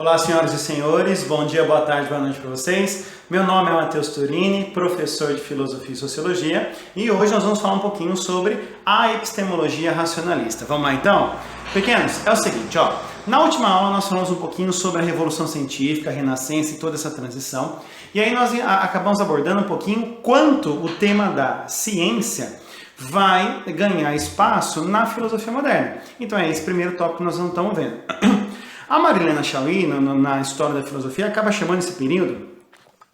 Olá, senhoras e senhores, bom dia, boa tarde, boa noite para vocês. Meu nome é Matheus Turini, professor de Filosofia e Sociologia, e hoje nós vamos falar um pouquinho sobre a epistemologia racionalista. Vamos lá então? Pequenos, é o seguinte, na última aula nós falamos um pouquinho sobre a Revolução Científica, a Renascença e toda essa transição, e aí nós acabamos abordando um pouquinho quanto o tema da ciência vai ganhar espaço na filosofia moderna. Então é esse primeiro tópico que nós não estamos vendo. A Marilena Chaui, na História da Filosofia, acaba chamando esse período,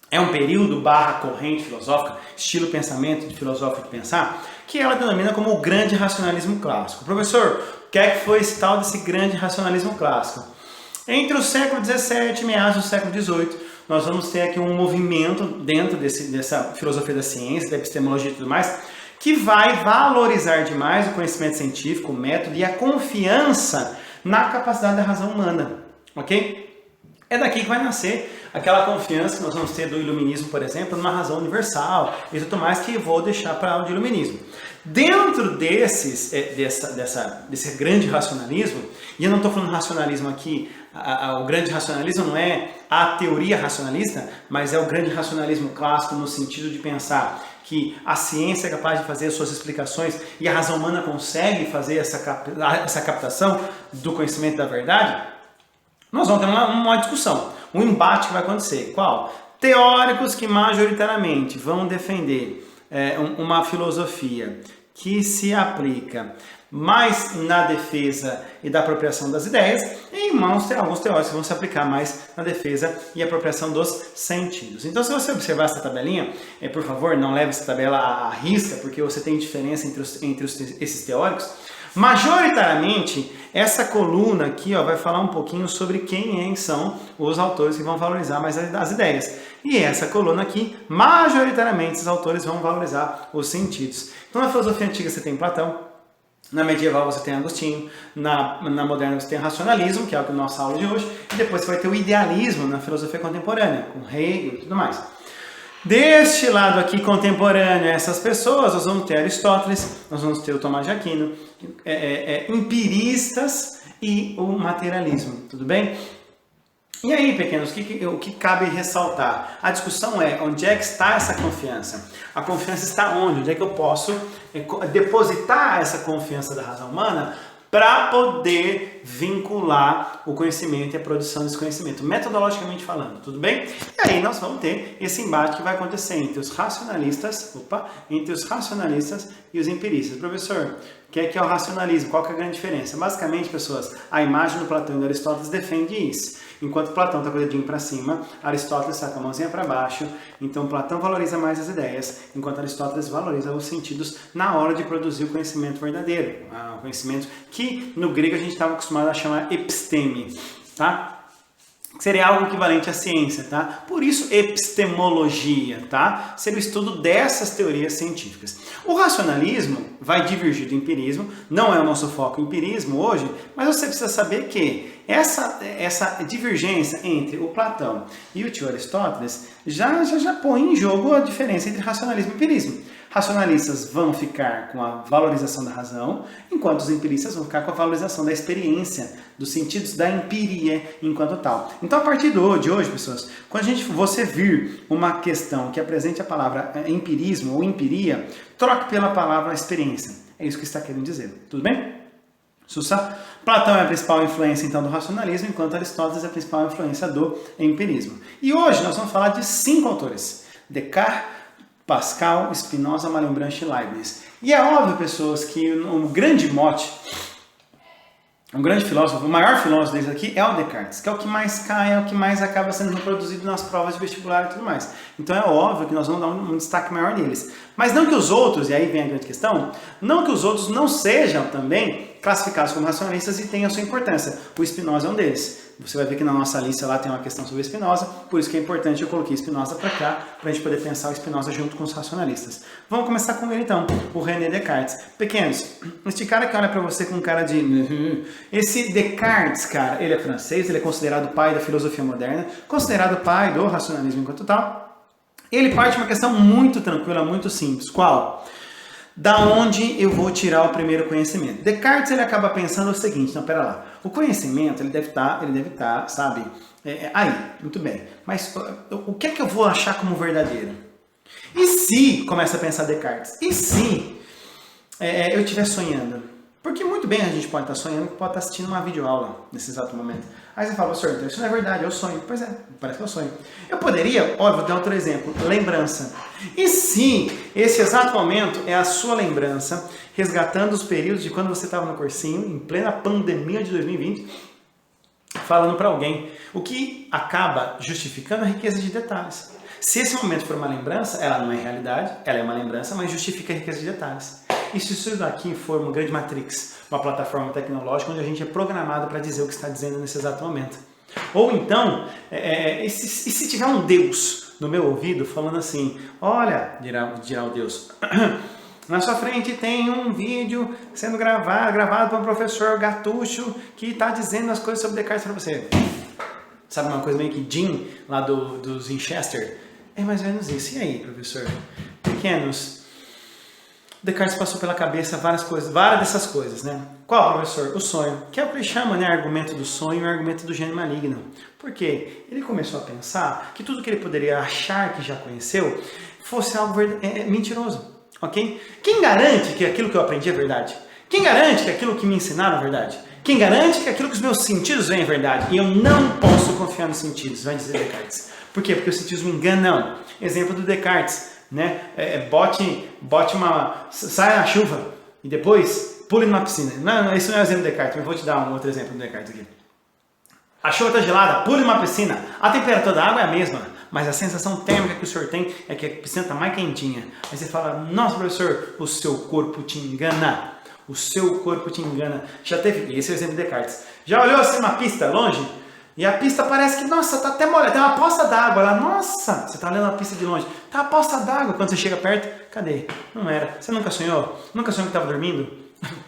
é um período / corrente filosófica, estilo pensamento de filosófico de pensar, que ela denomina como o grande racionalismo clássico. Professor, o que é que foi esse tal desse grande racionalismo clássico? Entre o século XVII e meados do século XVIII, nós vamos ter aqui um movimento dentro dessa filosofia da ciência, da epistemologia e tudo mais, que vai valorizar demais o conhecimento científico, o método e a confiança na capacidade da razão humana, ok? É daqui que vai nascer aquela confiança que nós vamos ter do iluminismo, por exemplo, numa razão universal e tudo mais, que eu vou deixar para a aula de iluminismo. Dentro desse grande racionalismo, e eu não estou falando racionalismo aqui, o grande racionalismo não é a teoria racionalista, mas é o grande racionalismo clássico no sentido de pensar que a ciência é capaz de fazer as suas explicações e a razão humana consegue fazer essa captação do conhecimento da verdade, nós vamos ter uma discussão, um embate que vai acontecer. Qual? Teóricos que majoritariamente vão defender uma filosofia que se aplica mais na defesa e da apropriação das ideias, e alguns teóricos que vão se aplicar mais na defesa e apropriação dos sentidos. Então, se você observar essa tabelinha, por favor, não leve essa tabela à risca, porque você tem diferença entre esses teóricos. Majoritariamente, essa coluna aqui vai falar um pouquinho sobre quem são os autores que vão valorizar mais as ideias. E essa coluna aqui, majoritariamente, esses autores vão valorizar os sentidos. Então, na filosofia antiga você tem Platão, na medieval você tem Agostinho, na moderna você tem racionalismo, que é o que é a nossa aula de hoje, e depois você vai ter o idealismo na filosofia contemporânea, com Hegel e tudo mais. Deste lado aqui contemporâneo, essas pessoas, nós vamos ter Aristóteles, nós vamos ter o Tomás de Aquino, empiristas e o materialismo, tudo bem? E aí, pequenos, o que cabe ressaltar? A discussão é onde é que está essa confiança? A confiança está onde? Onde é que eu posso depositar essa confiança da razão humana para poder vincular o conhecimento e a produção desse conhecimento, metodologicamente falando, tudo bem? E aí nós vamos ter esse embate que vai acontecer entre os racionalistas e os empiristas. Professor, o que é o racionalismo? Qual que é a grande diferença? Basicamente, pessoas, a imagem do Platão e do Aristóteles defende isso. Enquanto Platão está com o dedinho para cima, Aristóteles está com a mãozinha para baixo. Então Platão valoriza mais as ideias, enquanto Aristóteles valoriza os sentidos na hora de produzir o conhecimento verdadeiro. O conhecimento que no grego a gente estava acostumado a chamar episteme, tá? Que seria algo equivalente à ciência, tá? Por isso, epistemologia, tá? Seria o estudo dessas teorias científicas. O racionalismo vai divergir do empirismo, não é o nosso foco o empirismo hoje, mas você precisa saber que essa divergência entre o Platão e o tio Aristóteles já põe em jogo a diferença entre racionalismo e empirismo. Racionalistas vão ficar com a valorização da razão, enquanto os empiristas vão ficar com a valorização da experiência, dos sentidos da empiria enquanto tal. Então, a partir de hoje, pessoas, quando você vir uma questão que apresente a palavra empirismo ou empiria, troque pela palavra experiência. É isso que está querendo dizer. Tudo bem? Sussa? Platão é a principal influência, então, do racionalismo, enquanto Aristóteles é a principal influência do empirismo. E hoje nós vamos falar de 5 autores. Descartes, Pascal, Spinoza, Malebranche e Leibniz. E é óbvio, pessoas, que um grande mote, um grande filósofo, o maior filósofo deles aqui é o Descartes, que é o que mais cai, é o que mais acaba sendo reproduzido nas provas de vestibular e tudo mais. Então é óbvio que nós vamos dar um destaque maior neles. Mas não que os outros, e aí vem a grande questão, não que os outros não sejam também classificados como racionalistas e tenham a sua importância. O Spinoza é um deles. Você vai ver que na nossa lista lá tem uma questão sobre Spinoza, por isso que é importante eu coloquei Spinoza para cá, para a gente poder pensar o Spinoza junto com os racionalistas. Vamos começar com ele então, o René Descartes. Pequenos, este cara que olha para você com cara de... Esse Descartes, cara, ele é francês, ele é considerado o pai da filosofia moderna, considerado o pai do racionalismo enquanto tal. Ele parte de uma questão muito tranquila, muito simples. Qual? Da onde eu vou tirar o primeiro conhecimento? Descartes ele acaba pensando o seguinte, não, pera lá. O conhecimento, ele deve estar, sabe, aí, muito bem. Mas o que é que eu vou achar como verdadeiro? E se, começa a pensar Descartes, e se eu estiver sonhando? Porque muito bem a gente pode estar sonhando, pode estar assistindo uma videoaula nesse exato momento. Aí você fala, professor, então isso não é verdade, eu sonho. Pois é, parece que eu sonho. Eu poderia, vou dar outro exemplo, lembrança. E se esse exato momento é a sua lembrança, resgatando os períodos de quando você estava no cursinho, em plena pandemia de 2020, falando para alguém, o que acaba justificando a riqueza de detalhes. Se esse momento for uma lembrança, ela não é realidade, ela é uma lembrança, mas justifica a riqueza de detalhes. E se isso daqui for uma grande matrix, uma plataforma tecnológica onde a gente é programado para dizer o que está dizendo nesse exato momento. Ou então, e se tiver um Deus no meu ouvido falando assim, olha, dirá o Deus, na sua frente tem um vídeo sendo gravado por um professor gatucho que está dizendo as coisas sobre Descartes para você. Sabe uma coisa meio que Jim, lá dos Winchester? É mais ou menos isso. E aí, professor? Pequenos, Descartes passou pela cabeça várias dessas coisas, né? Qual, professor? O sonho, que é o que ele chama, né, argumento do sonho e argumento do gênio maligno. Por quê? Ele começou a pensar que tudo que ele poderia achar que já conheceu fosse algo mentiroso, ok? Quem garante que aquilo que eu aprendi é verdade? Quem garante que aquilo que me ensinaram é verdade? Quem garante que aquilo que os meus sentidos veem é verdade? E eu não posso confiar nos sentidos, vai dizer Descartes. Por quê? Porque os sentidos me enganam. Exemplo do Descartes. Né? Saia na chuva e depois pule numa piscina. Não, isso não é o exemplo do Descartes, mas vou te dar um outro exemplo do Descartes aqui. A chuva está gelada, pule numa piscina. A temperatura da água é a mesma, mas a sensação térmica que o senhor tem é que a piscina está mais quentinha. Aí você fala, nossa professor, o seu corpo te engana. O seu corpo te engana. Já teve, esse é o exemplo do Descartes. Já olhou assim uma pista longe? E a pista parece que, nossa, tá até molhada, tem uma poça d'água lá, nossa, você tá olhando a pista de longe, tá uma poça d'água, quando você chega perto, cadê? Não era. Você nunca sonhou? Nunca sonhou que estava dormindo?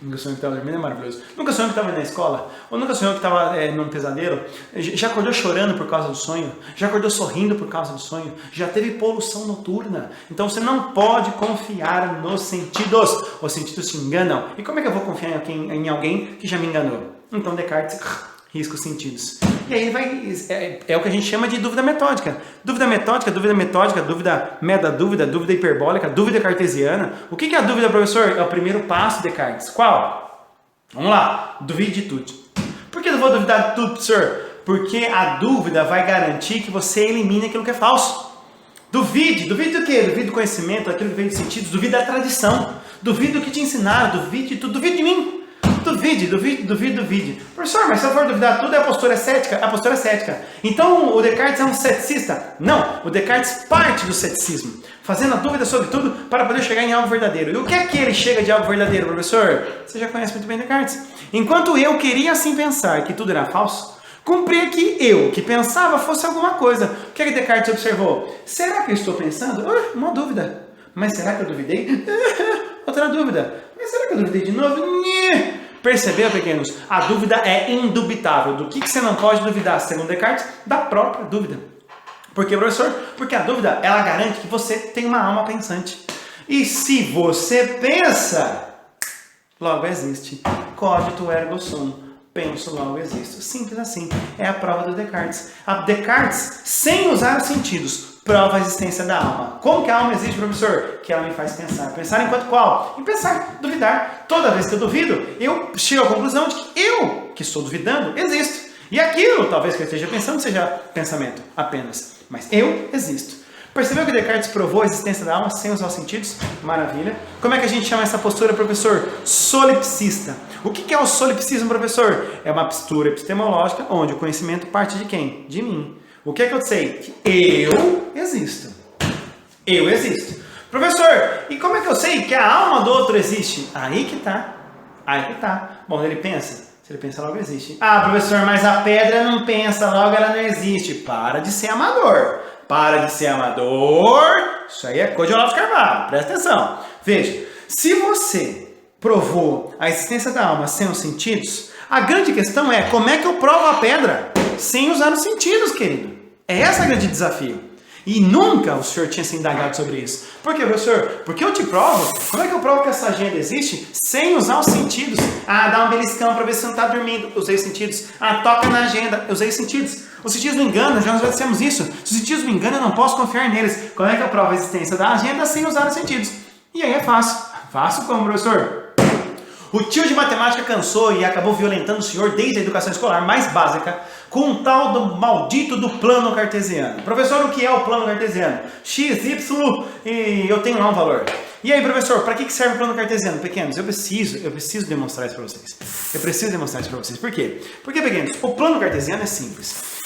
Nunca sonhou que estava dormindo, é maravilhoso. Nunca sonhou que estava na escola? Ou nunca sonhou que estava num pesadelo? Já acordou chorando por causa do sonho? Já acordou sorrindo por causa do sonho? Já teve poluição noturna? Então você não pode confiar nos sentidos. Os sentidos te enganam. E como é que eu vou confiar em alguém que já me enganou? Então Descartes risca os sentidos. E aí é o que a gente chama de dúvida metódica. Dúvida metódica, dúvida meta-dúvida, dúvida hiperbólica, dúvida cartesiana. O que é a dúvida, professor? É o primeiro passo de Descartes. Qual? Vamos lá, duvide de tudo. Por que eu vou duvidar de tudo, professor? Porque a dúvida vai garantir que você elimine aquilo que é falso. Duvide do quê? Duvide do conhecimento, daquilo que veio dos sentidos, duvide da tradição, duvide do que te ensinaram, duvide de tudo, duvide de mim. Duvide. Professor, mas se eu for duvidar tudo, é a postura cética? A postura é cética. Então o Descartes é um ceticista? Não, o Descartes parte do ceticismo, fazendo a dúvida sobre tudo para poder chegar em algo verdadeiro. E o que é que ele chega de algo verdadeiro, professor? Você já conhece muito bem Descartes. Enquanto eu queria assim pensar que tudo era falso, cumpria que eu, que pensava, fosse alguma coisa. O que é que Descartes observou? Será que eu estou pensando? Uma dúvida. Mas será que eu duvidei? Outra dúvida. Mas será que eu duvidei de novo? Percebeu, pequenos? A dúvida é indubitável. Do que você não pode duvidar, segundo Descartes? Da própria dúvida. Por quê, professor? Porque a dúvida, ela garante que você tem uma alma pensante. E se você pensa, logo existe. Cogito ergo sum. Penso, logo existo. Simples assim. É a prova do Descartes. A Descartes, sem usar os sentidos, prova a existência da alma. Como que a alma existe, professor? Que ela me faz pensar. Pensar enquanto qual? Em pensar, duvidar. Toda vez que eu duvido, eu chego à conclusão de que eu, que estou duvidando, existo. E aquilo, talvez que eu esteja pensando, seja pensamento apenas. Mas eu existo. Percebeu que Descartes provou a existência da alma sem usar os sentidos? Maravilha. Como é que a gente chama essa postura, professor? Solipsista. O que é o solipsismo, professor? É uma postura epistemológica onde o conhecimento parte de quem? De mim. O que é que eu sei? Que eu existo. Eu existo. Professor, e como é que eu sei que a alma do outro existe? Aí que tá. Bom, ele pensa. Se ele pensa, logo existe. Ah, professor, mas a pedra não pensa, logo ela não existe. Para de ser amador. Isso aí é coisa de Olavo de Carvalho. Presta atenção. Veja, se você provou a existência da alma sem os sentidos, a grande questão é como é que eu provo a pedra sem usar os sentidos, querido. É esse o grande desafio. E nunca o senhor tinha se indagado sobre isso. Por quê, professor? Porque eu te provo. Como é que eu provo que essa agenda existe sem usar os sentidos? Ah, dá um beliscão para ver se você não está dormindo. Usei os sentidos. Ah, toca na agenda. Usei os sentidos. Os sentidos me enganam, já dissemos isso. Se os sentidos me enganam, eu não posso confiar neles. Como é que eu provo a existência da agenda sem usar os sentidos? E aí é fácil. Fácil como, professor? O tio de matemática cansou e acabou violentando o senhor desde a educação escolar mais básica com um tal do maldito do plano cartesiano. Professor, o que é o plano cartesiano? X, Y e eu tenho lá um valor. E aí, professor, para que serve o plano cartesiano? Pequenos, eu preciso demonstrar isso para vocês. Eu preciso demonstrar isso para vocês. Por quê? Porque, pequenos, o plano cartesiano é simples.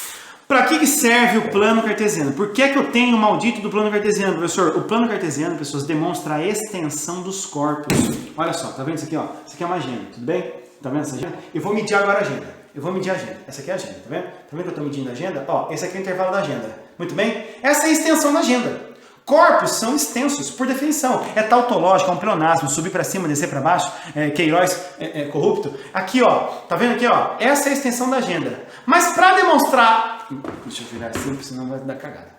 Para que serve o plano cartesiano? Por que eu tenho o maldito do plano cartesiano, professor? O plano cartesiano, pessoas, demonstra a extensão dos corpos. Olha só, tá vendo isso aqui? Ó? Isso aqui é uma agenda, tudo bem? Tá vendo essa agenda? Eu vou medir agora a agenda. Eu vou medir a agenda. Essa aqui é a agenda, tá vendo? Tá vendo que eu estou medindo a agenda? Ó, esse aqui é o intervalo da agenda. Muito bem? Essa é a extensão da agenda. Corpos são extensos, por definição. É tautológico, é um pleonasmo, subir para cima, descer para baixo, Queiroz corrupto. Aqui, ó, tá vendo aqui, ó? Essa é a extensão da agenda. Mas para demonstrar... Deixa eu virar assim, senão vai dar cagada.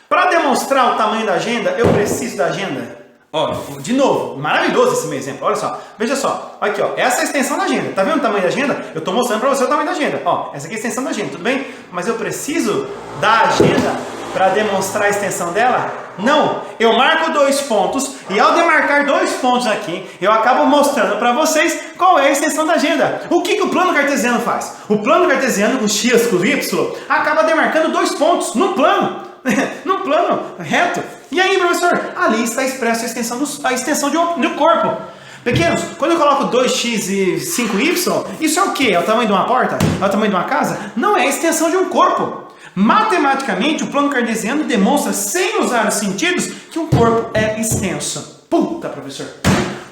Para demonstrar o tamanho da agenda, eu preciso da agenda. Ó, de novo, maravilhoso esse meu exemplo. Olha só, veja só. Aqui, ó, essa é a extensão da agenda. Tá vendo o tamanho da agenda? Eu tô mostrando para você o tamanho da agenda. Ó, essa aqui é a extensão da agenda, tudo bem? Mas eu preciso da agenda para demonstrar a extensão dela? Não, eu marco 2 pontos e ao demarcar 2 pontos aqui, eu acabo mostrando para vocês qual é a extensão da agenda. O que o plano cartesiano faz? O plano cartesiano com x, com y, acaba demarcando 2 pontos num plano, num plano reto. E aí, professor, ali está expressa a extensão de um corpo. Pequenos, quando eu coloco 2x e 5y, isso é o quê? É o tamanho de uma porta? É o tamanho de uma casa? Não, é a extensão de um corpo. Matematicamente, o plano cartesiano demonstra, sem usar os sentidos, que um corpo é extenso. Puta, professor!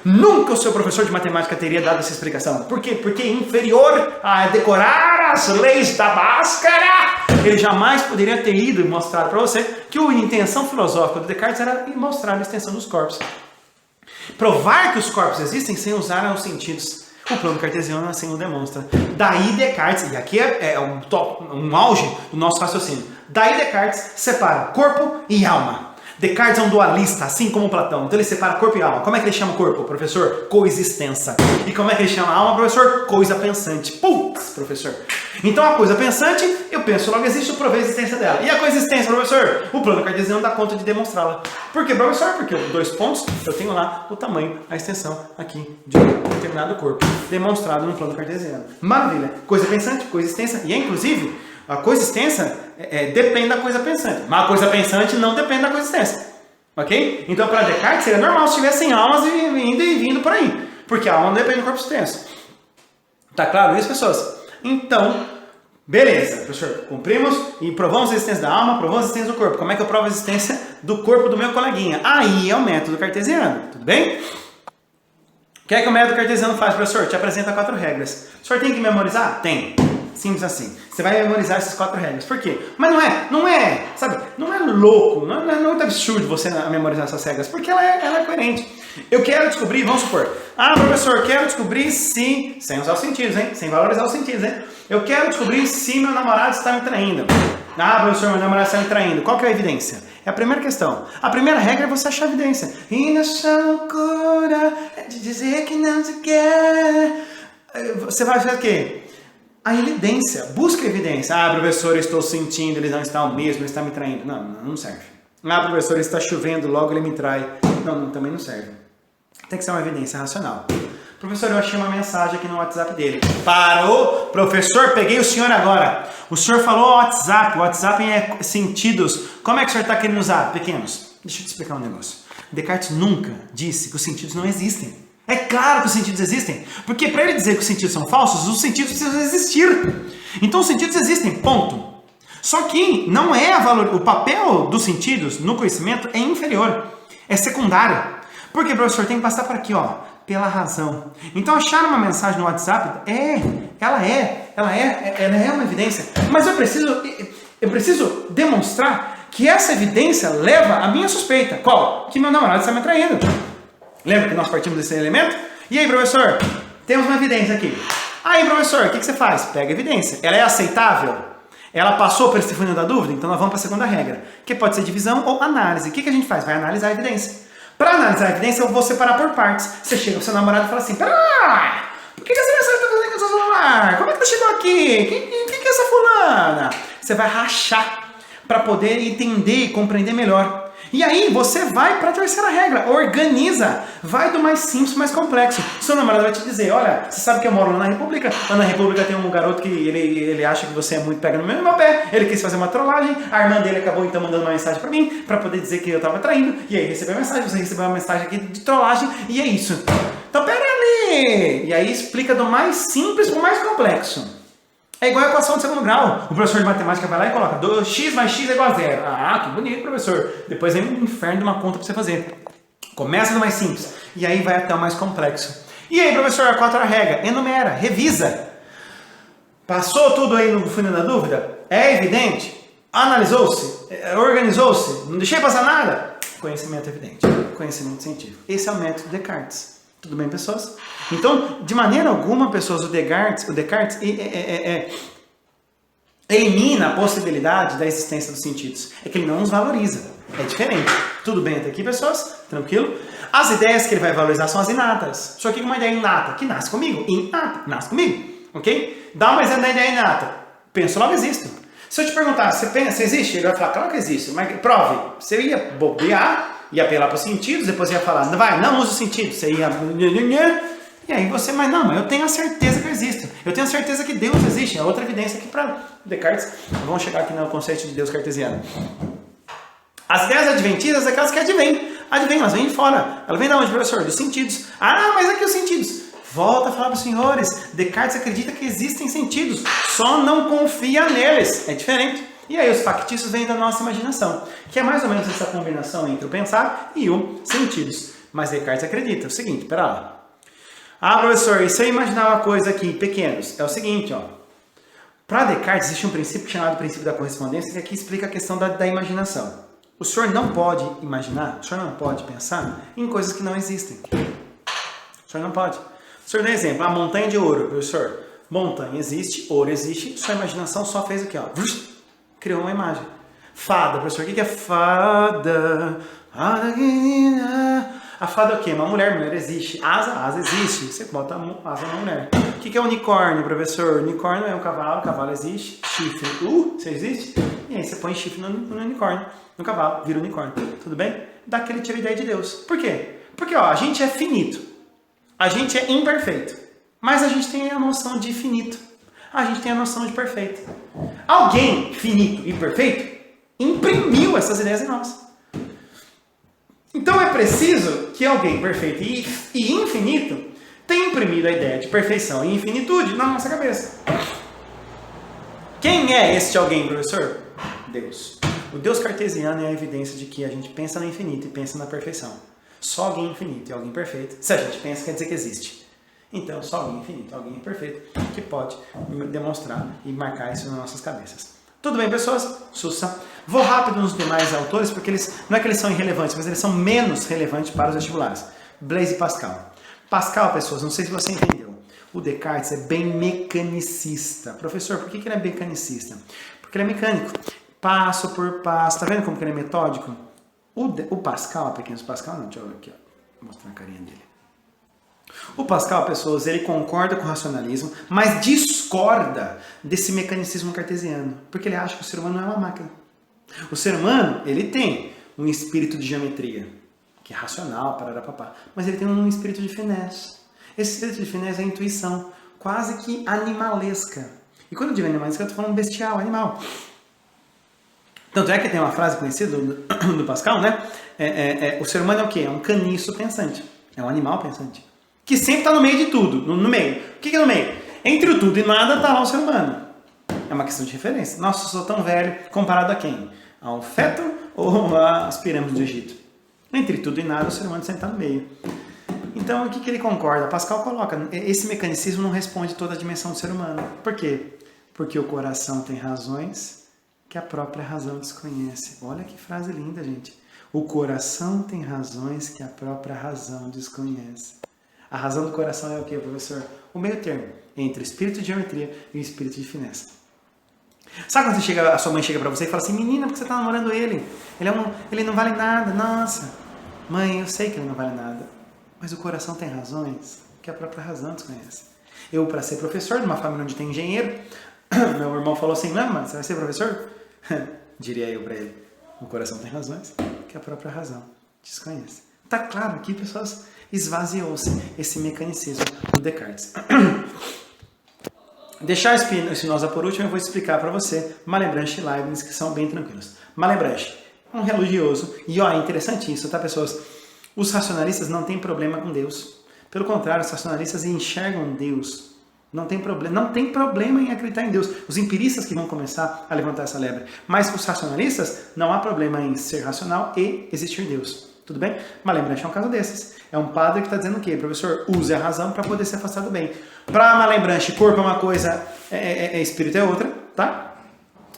Nunca o seu professor de matemática teria dado essa explicação. Por quê? Porque é inferior a decorar as leis da Bhaskara. Ele jamais poderia ter ido e mostrado para você que a intenção filosófica do Descartes era mostrar a extensão dos corpos. Provar que os corpos existem sem usar os sentidos. O plano cartesiano assim o demonstra. Daí Descartes, e aqui é um auge do nosso raciocínio, daí Descartes separa corpo e alma. Descartes é um dualista, assim como Platão. Então ele separa corpo e alma. Como é que ele chama corpo, professor? Coexistência. E como é que ele chama alma, professor? Coisa pensante. Putz, professor. Então a coisa pensante, eu penso, logo existe, eu provei a existência dela. E a coexistência, professor? O plano cartesiano dá conta de demonstrá-la. Por quê, professor? Porque 2 pontos, eu tenho lá o tamanho, a extensão aqui de um determinado corpo, demonstrado no plano cartesiano. Maravilha. Coisa pensante, coexistência, e inclusive, a coexistência depende da coisa pensante. Mas a coisa pensante não depende da coexistência. Ok? Então, para Descartes, seria normal se tivessem almas indo e vindo por aí. Porque a alma não depende do corpo extenso. Tá claro isso, pessoas? Então, beleza, professor, cumprimos e provamos a existência da alma, provamos a existência do corpo. Como é que eu provo a existência do corpo do meu coleguinha? Aí é o método cartesiano, tudo bem? O que é que o método cartesiano faz, professor? Te apresenta 4 regras. O senhor tem que memorizar? Tem. Simples assim. Você vai memorizar essas 4 regras. Por quê? Mas não é, sabe, não é louco, não é muito absurdo você memorizar essas regras, porque ela é coerente. Eu quero descobrir, vamos supor, professor, quero descobrir se, sem usar os sentidos, hein? Sem valorizar os sentidos, hein? Eu quero descobrir se meu namorado está me traindo. Professor, meu namorado está me traindo. Qual que é a evidência? É a primeira questão. A primeira regra é você achar a evidência. E nessa loucura de dizer que não se quer. Você vai fazer o quê? A evidência. Busca evidência. Professor, eu estou sentindo, ele não está o mesmo, ele está me traindo. Não serve. Professor, está chovendo, logo ele me trai. Não, também não serve. Tem que ser uma evidência racional. Professor, eu achei uma mensagem aqui no WhatsApp dele. Parou? Professor, peguei o senhor agora. O senhor falou WhatsApp. O WhatsApp é sentidos. Como é que o senhor está querendo usar? Pequenos, deixa eu te explicar um negócio. Descartes nunca disse que os sentidos não existem. É claro que os sentidos existem. Porque para ele dizer que os sentidos são falsos, os sentidos precisam existir. Então os sentidos existem, ponto. Só que não é o papel dos sentidos no conhecimento é inferior. É secundário. Porque, professor, tem que passar por aqui, ó, pela razão. Então, achar uma mensagem no WhatsApp, ela é uma evidência. Mas eu preciso demonstrar que essa evidência leva à minha suspeita. Qual? Que meu namorado está me traindo. Lembra que nós partimos desse elemento? E aí, professor, temos uma evidência aqui. Aí, professor, o que você faz? Pega a evidência. Ela é aceitável? Ela passou por esse funil da dúvida? Então nós vamos para a segunda regra, que pode ser divisão ou análise. O que a gente faz? Vai analisar a evidência. Para analisar a evidência, eu vou separar por partes. Você chega ao seu namorado e fala assim, pera lá, por que essa pessoa está fazendo com o seu celular? Como é que você chegou aqui? Quem que é essa fulana? Você vai rachar para poder entender e compreender melhor. E aí você vai para a terceira regra, organiza, vai do mais simples para o mais complexo. Seu namorado vai te dizer, olha, você sabe que eu moro lá na República? Lá na República tem um garoto que ele acha que você é muito pega no meu pé, ele quis fazer uma trollagem, a irmã dele acabou então mandando uma mensagem para mim, para poder dizer que eu estava traindo, e aí recebeu a mensagem, você recebeu uma mensagem aqui de trollagem, e é isso. Então pera ali! E aí explica do mais simples para o mais complexo. É igual a equação de segundo grau. O professor de matemática vai lá e coloca x mais x é igual a zero. Ah, que bonito, professor. Depois vem um inferno de uma conta para você fazer. Começa no mais simples e aí vai até o mais complexo. E aí, professor, qual é a regra? Enumera, revisa. Passou tudo aí no funil da dúvida? É evidente? Analisou-se? Organizou-se? Não deixei passar nada? Conhecimento evidente. Conhecimento científico. Esse é o método Descartes. Tudo bem, pessoas? Então, de maneira alguma, pessoas, o Descartes elimina a possibilidade da existência dos sentidos. É que ele não os valoriza. É diferente. Tudo bem até aqui, pessoas? Tranquilo? As ideias que ele vai valorizar são as inatas. Só que uma ideia inata, que nasce comigo. Inata, nasce comigo. Ok? Dá uma exemplo da ideia inata. Penso, logo existo. Se eu te perguntar, você existe? Ele vai falar, claro que existe. Mas prove. Você ia bobear, ia apelar para os sentidos, depois ia falar, não usa os sentidos. Você ia... E aí você, mas eu tenho a certeza que eu existo. Eu tenho a certeza que Deus existe. É outra evidência aqui para Descartes. Vamos chegar aqui no conceito de Deus cartesiano. As ideias adventistas são aquelas que advêm. Elas vêm de fora. Ela vem de onde, professor? Dos sentidos. Ah, mas aqui os sentidos. Volta a falar para os senhores. Descartes acredita que existem sentidos. Só não confia neles. É diferente. E aí os factícios vêm da nossa imaginação. Que é mais ou menos essa combinação entre o pensar e o sentidos. Mas Descartes acredita. É o seguinte, pera lá. Ah, professor, e se eu imaginar uma coisa aqui, pequenos? É o seguinte, ó. Para Descartes existe um princípio chamado princípio da correspondência que aqui explica a questão da imaginação. O senhor não pode imaginar, o senhor não pode pensar em coisas que não existem. O senhor não pode. O senhor dá exemplo, a montanha de ouro, professor. Montanha existe, ouro existe, sua imaginação só fez o quê? Ó? Criou uma imagem. Fada, professor, o que é fada? A fada é o quê? Uma mulher, mulher existe. Asa existe. Você bota a asa na mulher. O que é unicórnio, professor? Unicórnio é um cavalo, cavalo existe. Chifre, você existe? E aí você põe chifre no unicórnio, no cavalo, vira unicórnio. Tudo bem? Daquele tira a ideia de Deus. Por quê? Porque a gente é finito. A gente é imperfeito. Mas a gente tem a noção de finito. A gente tem a noção de perfeito. Alguém finito e perfeito imprimiu essas ideias em nós. Então é preciso que alguém perfeito e infinito tenha imprimido a ideia de perfeição e infinitude na nossa cabeça. Quem é este alguém, professor? Deus. O Deus cartesiano é a evidência de que a gente pensa no infinito e pensa na perfeição. Só alguém infinito e alguém perfeito. Se a gente pensa, quer dizer que existe. Então, só alguém infinito, alguém perfeito que pode demonstrar e marcar isso nas nossas cabeças. Tudo bem, pessoas? Sussa. Vou rápido nos demais autores, porque não é que eles são irrelevantes, mas eles são menos relevantes para os vestibulares. Blaise e Pascal. Pascal, pessoas, não sei se você entendeu. O Descartes é bem mecanicista. Professor, por que ele é mecanicista? Porque ele é mecânico. Passo por passo. Tá vendo como que ele é metódico? O Pascal, pequenos Pascal, não, deixa eu ver aqui, ó. Vou mostrar a carinha dele. O Pascal, pessoas, ele concorda com o racionalismo, mas discorda desse mecanicismo cartesiano, porque ele acha que o ser humano não é uma máquina. O ser humano, ele tem um espírito de geometria, que é racional, pararapapá, mas ele tem um espírito de finesse. Esse espírito de finesse é a intuição, quase que animalesca. E quando eu digo animalesca, eu estou falando bestial, animal. Tanto é que tem uma frase conhecida do Pascal, né? O ser humano é o quê? É um caniço pensante, é um animal pensante. Que sempre está no meio de tudo, no meio. O que é no meio? Entre o tudo e nada está lá o ser humano. É uma questão de referência. Nossa, eu sou tão velho, comparado a quem? Ao feto ou às pirâmides do Egito? Entre tudo e nada, o ser humano sempre está no meio. Então, o que ele concorda? Pascal coloca, esse mecanicismo não responde toda a dimensão do ser humano. Por quê? Porque o coração tem razões que a própria razão desconhece. Olha que frase linda, gente. O coração tem razões que a própria razão desconhece. A razão do coração é o quê, professor? O meio termo entre o espírito de geometria e o espírito de finesse. Sabe quando a sua mãe chega pra você e fala assim, menina, por que você tá namorando ele? Ele não vale nada, nossa. Mãe, eu sei que ele não vale nada, mas o coração tem razões que a própria razão desconhece. Eu, para ser professor de uma família onde tem engenheiro, meu irmão falou assim, não, mas você vai ser professor? Diria eu pra ele, o coração tem razões que a própria razão desconhece. Tá claro que pessoas esvaziou-se esse mecanicismo do Descartes. Deixar Spinoza por último, eu vou explicar para você Malebranche e Leibniz, que são bem tranquilos. Malebranche, um religioso, e ó, é interessante isso, tá, pessoas? Os racionalistas não têm problema com Deus. Pelo contrário, os racionalistas enxergam Deus. Não tem problema em acreditar em Deus. Os empiristas que vão começar a levantar essa lebre. Mas os racionalistas, não há problema em ser racional e existir Deus. Tudo bem? Malebranche é um caso desses. É um padre que está dizendo o quê? Professor, use a razão para poder se afastar do bem. Para Malebranche, corpo é uma coisa, espírito é outra, tá?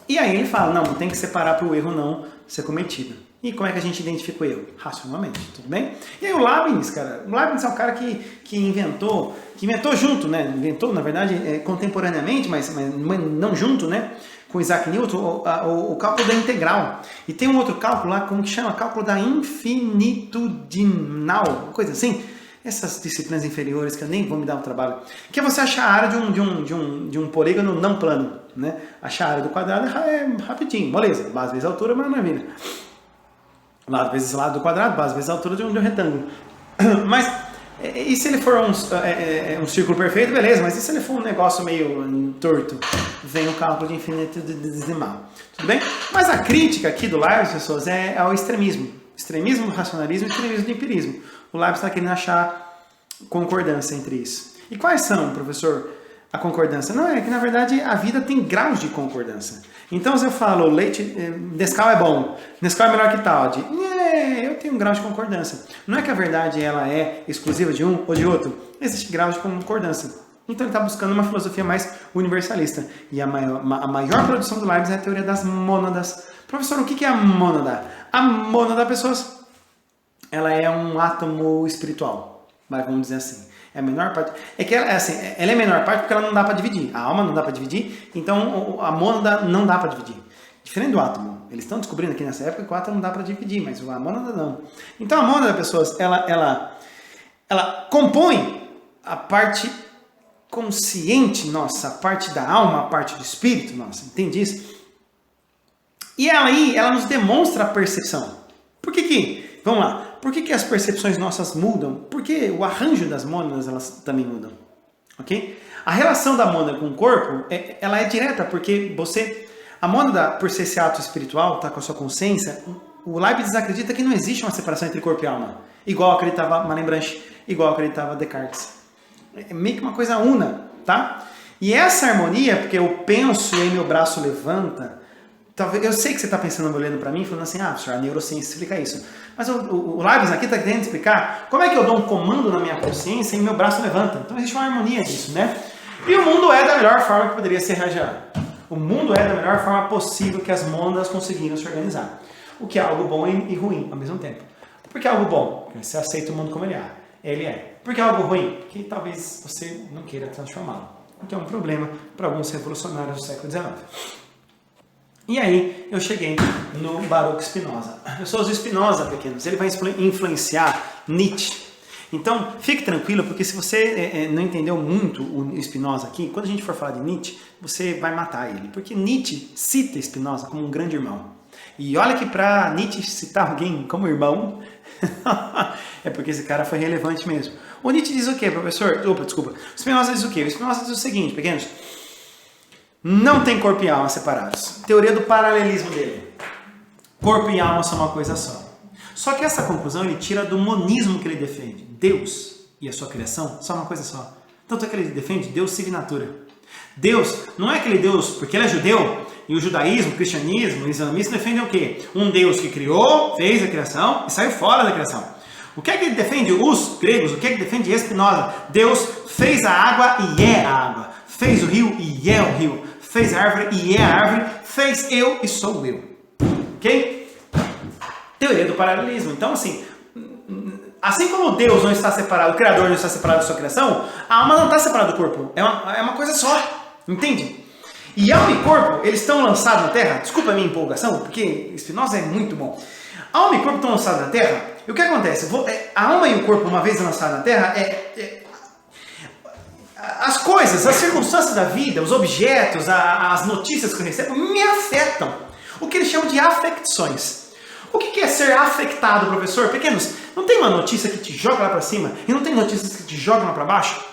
E aí ele fala, não, tem que separar para o erro não ser cometido. E como é que a gente identifica o erro? Racionalmente, tudo bem? E aí o Leibniz, cara, o Leibniz é um cara que inventou junto, né? Inventou, na verdade, contemporaneamente, mas não junto, né? Com Isaac Newton, o cálculo da integral. E tem um outro cálculo lá, como que chama? Cálculo da infinitudinal, uma coisa assim. Essas disciplinas inferiores que eu nem vou me dar um trabalho. Que é você achar a área de um polígono não plano, né? Achar a área do quadrado é rapidinho, moleza. Base vezes a altura, maravilha. Lado vezes lado do quadrado, base vezes a altura de um retângulo. Mas, e se ele for um círculo perfeito, beleza, mas e se ele for um negócio meio torto? Vem o cálculo de infinitesimal. Tudo bem? Mas a crítica aqui do Leibniz, pessoas, é ao extremismo. Extremismo do racionalismo e extremismo do empirismo. O Leibniz está querendo achar concordância entre isso. E quais são, professor, a concordância? Não, é que na verdade a vida tem graus de concordância. Então se eu falo, Nescau é bom, Nescau é melhor que Toddy, eu tenho um grau de concordância. Não é que a verdade ela é exclusiva de um ou de outro, existe grau de concordância. Então ele está buscando uma filosofia mais universalista. E a maior produção do Leibniz é a teoria das mônadas. Professor, o que é a mônada? A mônada, pessoas, ela é um átomo espiritual, vamos dizer assim. É a menor parte. É que ela é a menor parte porque ela não dá para dividir. A alma não dá para dividir, então a mônada não dá para dividir. Diferente do átomo. Eles estão descobrindo aqui nessa época que o átomo não dá para dividir, mas a mônada não. Então a mônada, pessoas, ela compõe a parte consciente nossa, a parte da alma, a parte do espírito nossa. Entende isso? E aí ela nos demonstra a percepção. Por que vamos lá. Por que as percepções nossas mudam? Porque o arranjo das mônadas elas também mudam, ok? A relação da mônada com o corpo, ela é direta, porque a mônada, por ser esse ato espiritual, está com a sua consciência, o Leibniz acredita que não existe uma separação entre corpo e alma, igual acreditava Malebranche, igual acreditava Descartes. É meio que uma coisa una, tá? E essa harmonia, porque eu penso e aí meu braço levanta, talvez, eu sei que você está pensando, olhando para mim, falando assim, professor, a neurociência explica isso. Mas o Leibniz aqui está querendo explicar como é que eu dou um comando na minha consciência e meu braço levanta. Então existe uma harmonia disso, né? E o mundo é da melhor forma que poderia ser realizado. O mundo é da melhor forma possível que as mônadas conseguiram se organizar. O que é algo bom e ruim ao mesmo tempo. Por que é algo bom? Porque você aceita o mundo como ele é. Por que é algo ruim? Porque talvez você não queira transformá-lo. Então é um problema para alguns revolucionários do século XIX. E aí eu cheguei no Baruch Spinoza. Pessoas, o Spinoza, pequenos, ele vai influenciar Nietzsche. Então, fique tranquilo, porque se você não entendeu muito o Spinoza aqui, quando a gente for falar de Nietzsche, você vai matar ele. Porque Nietzsche cita Spinoza como um grande irmão. E olha que para Nietzsche citar alguém como irmão, é porque esse cara foi relevante mesmo. O Nietzsche diz o quê, professor? Desculpa. O Spinoza diz o quê? O Spinoza diz o seguinte, pequenos. Não tem corpo e alma separados. Teoria do paralelismo dele. Corpo e alma são uma coisa só. Só que essa conclusão ele tira do monismo que ele defende. Deus e a sua criação são uma coisa só. Tanto é que ele defende Deus sive natura. Deus não é aquele Deus, porque ele é judeu, e o judaísmo, o cristianismo, o islamismo defendem o quê? Um Deus que criou, fez a criação e saiu fora da criação. O que é que ele defende? Os gregos, o que é que defende Spinoza? Deus fez a água e é a água. Fez o rio e é o rio. Fez a árvore e é a árvore. Fez eu e sou eu. Ok? Teoria do paralelismo. Então, assim como Deus não está separado, o Criador não está separado da sua criação, a alma não está separada do corpo. É uma coisa só. Entende? E alma e corpo, eles estão lançados na Terra, desculpa a minha empolgação, porque Spinoza é muito bom. Alma e corpo estão lançados na Terra, e o que acontece? A alma e o corpo, uma vez lançados na Terra, as coisas, as circunstâncias da vida, os objetos, as notícias que eu recebo, me afetam. O que eles chamam de afecções. O que é ser afetado, professor? Pequenos, não tem uma notícia que te joga lá para cima e não tem notícias que te jogam lá para baixo?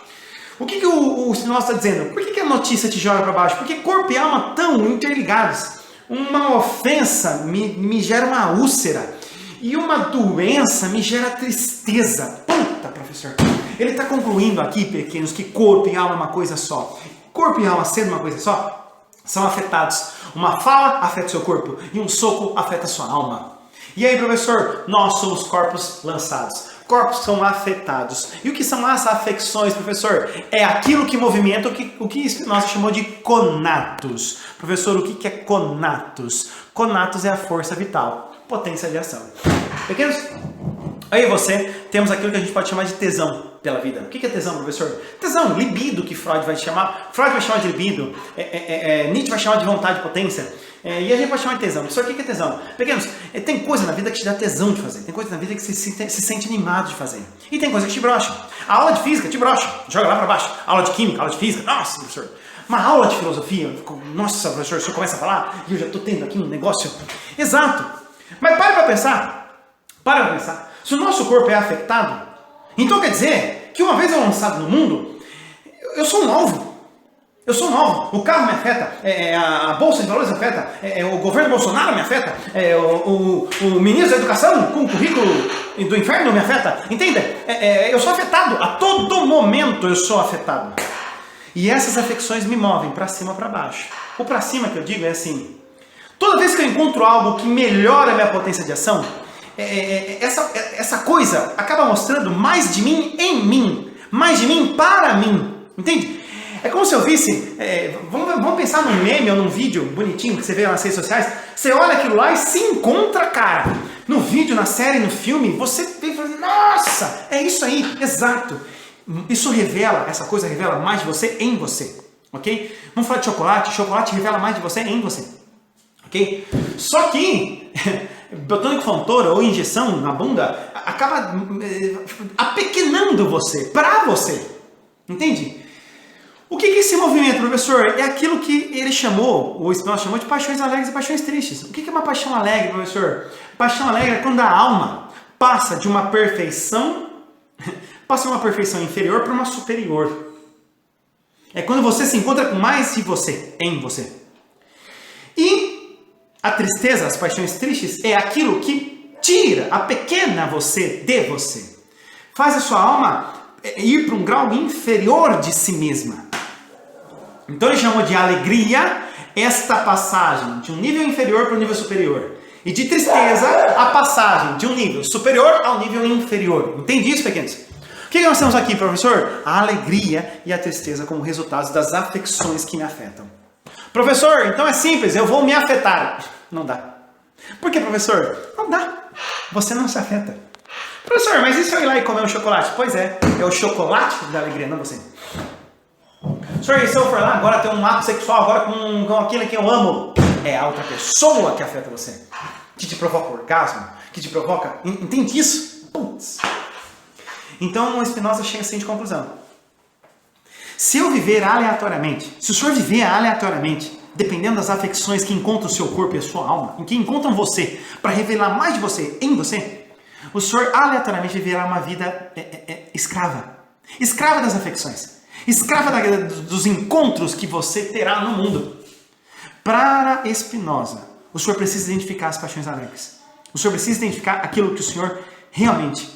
O que o Spinoza está dizendo? Por que a notícia te joga para baixo? Porque corpo e alma estão interligados. Uma ofensa me gera uma úlcera. E uma doença me gera tristeza. Puta, professor. Ele está concluindo aqui, pequenos, que corpo e alma é uma coisa só. Corpo e alma sendo uma coisa só, são afetados. Uma fala afeta o seu corpo e um soco afeta a sua alma. E aí, professor, nós somos corpos lançados. Corpos são afetados. E o que são as afecções, professor? É aquilo que movimenta o que nós chamamos de conatos. Professor, o que é conatos? Conatos é a força vital, potência de ação. Pequenos, aí você, temos aquilo que a gente pode chamar de tesão pela vida. O que é tesão, professor? Tesão, libido, que Freud vai chamar. Freud vai chamar de libido, Nietzsche vai chamar de vontade, potência. E a gente pode chamar de tesão. Professor, o que é tesão? Pequenos, tem coisa na vida que te dá tesão de fazer. Tem coisa na vida que você se sente animado de fazer. E tem coisa que te brocha. A aula de física te brocha. Joga lá para baixo. Aula de química, aula de física. Nossa, professor. Uma aula de filosofia. Nossa, professor, o senhor começa a falar e eu já estou tendo aqui um negócio. Exato. Mas para pensar. Para pensar. Se o nosso corpo é afetado, então quer dizer que uma vez eu lançado no mundo, eu sou um alvo. Eu sou um alvo. O carro me afeta, a bolsa de valores me afeta, o governo Bolsonaro me afeta, o ministro da educação com o currículo do inferno me afeta. Entende? Eu sou afetado. A todo momento eu sou afetado. E essas afecções me movem para cima ou para baixo. O para cima que eu digo é assim. Toda vez que eu encontro algo que melhora a minha potência de ação, essa coisa acaba mostrando mais de mim em mim, mais de mim para mim, entende? É como se eu visse, vamos pensar num meme ou num vídeo bonitinho que você vê nas redes sociais, você olha aquilo lá e se encontra, cara, no vídeo, na série, no filme, você vê e fala, nossa, é isso aí, exato. Isso revela, essa coisa revela mais de você em você, ok? Vamos falar de chocolate, chocolate revela mais de você em você, ok? Só que botânico fontora ou injeção na bunda acaba apequenando você, para você, entende? O que é esse movimento, professor? É aquilo que ele chamou, o Spinoza chamou de paixões alegres e paixões tristes. O que é uma paixão alegre, professor? Paixão alegre é quando a alma passa de uma perfeição inferior para uma superior. É quando você se encontra com mais de você, em você. E a tristeza, as paixões tristes, é aquilo que tira, apequena você de você. Faz a sua alma ir para um grau inferior de si mesma. Então ele chamou de alegria esta passagem de um nível inferior para um nível superior. E de tristeza, a passagem de um nível superior ao nível inferior. Entende isso, pequenos? O que nós temos aqui, professor? A alegria e a tristeza como resultados das afecções que me afetam. Professor, então é simples, eu vou me afetar. Não dá. Por que, professor? Não dá. Você não se afeta. Professor, mas e se eu ir lá e comer um chocolate? Pois é o chocolate que dá alegria, não você. Senhor, e se eu for lá agora ter um ato sexual agora com aquele que eu amo? É a outra pessoa que afeta você. Que te provoca orgasmo, que te provoca... Entende isso? Putz. Então o Spinoza chega assim de conclusão. Se eu viver aleatoriamente, se o senhor viver aleatoriamente, dependendo das afecções que encontram o seu corpo e a sua alma, em que encontram você, para revelar mais de você em você, o senhor aleatoriamente viverá uma vida escrava. Escrava das afecções. Escrava dos encontros que você terá no mundo. Para Spinoza, o senhor precisa identificar as paixões alegres. O senhor precisa identificar aquilo que o senhor realmente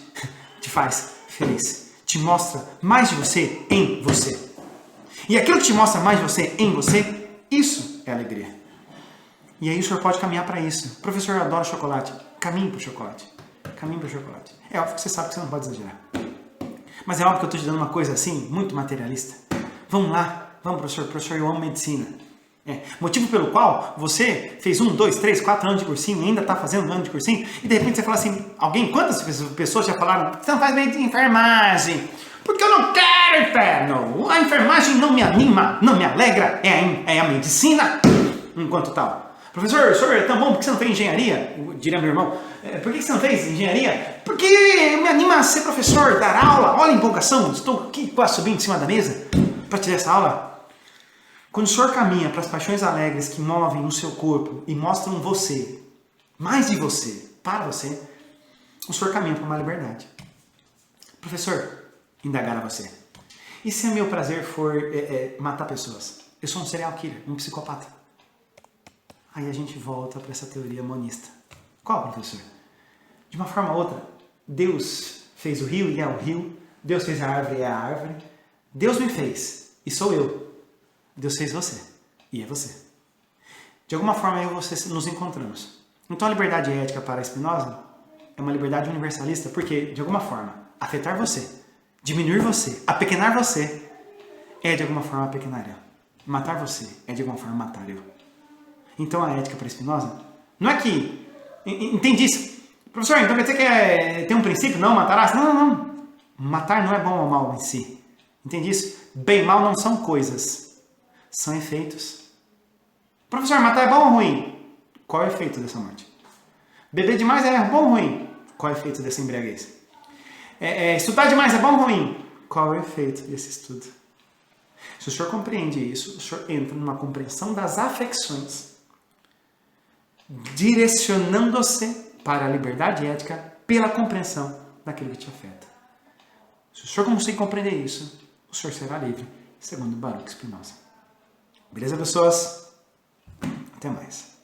te faz feliz. Te mostra mais de você em você. E aquilo que te mostra mais de você em você, isso é alegria. E aí o senhor pode caminhar para isso. Professor, eu adoro chocolate. Caminhe para o chocolate. Caminhe para o chocolate. É óbvio que você sabe que você não pode exagerar. Mas é óbvio que eu estou te dando uma coisa assim, muito materialista. Vamos lá. Vamos, professor, eu amo medicina. Motivo pelo qual você fez 1, 2, 3, 4 anos de cursinho e ainda está fazendo um ano de cursinho, e de repente você fala assim, quantas pessoas já falaram, você não faz bem de enfermagem? Porque eu não quero inferno. A enfermagem não me anima, não me alegra. É a medicina. Enquanto tal. Professor, o senhor é tão bom, por que você não fez engenharia? Diria meu irmão. Por que você não fez engenharia? Porque me anima a ser professor, dar aula. Olha a empolgação. Estou aqui quase subindo em cima da mesa para te dar essa aula. Quando o senhor caminha para as paixões alegres que movem o seu corpo e mostram você, mais de você, para você, o senhor caminha para uma liberdade. Professor, indagar a você. E se o meu prazer for matar pessoas? Eu sou um serial killer, um psicopata. Aí a gente volta para essa teoria monista. Qual, professor? De uma forma ou outra, Deus fez o rio e é o rio. Deus fez a árvore e é a árvore. Deus me fez e sou eu. Deus fez você e é você. De alguma forma eu e você nos encontramos. Então a liberdade ética para Spinoza é uma liberdade universalista porque, de alguma forma, afetar você, diminuir você, apequenar você, é de alguma forma apequenar eu. Matar você é de alguma forma matar eu. Então a ética para Spinoza não é que... Entende isso? Professor, então quer dizer que tem um princípio? Não, matarás? Não. Matar não é bom ou mal em si. Entende isso? Bem e mal não são coisas. São efeitos. Professor, matar é bom ou ruim? Qual é o efeito dessa morte? Beber demais é bom ou ruim? Qual é o efeito dessa embriaguez? Estudar demais é bom ou ruim? Qual é o efeito desse estudo? Se o senhor compreende isso, o senhor entra numa compreensão das afecções, direcionando-se para a liberdade ética pela compreensão daquilo que te afeta. Se o senhor conseguir compreender isso, o senhor será livre, segundo Baruch Spinoza. Beleza, pessoas? Até mais.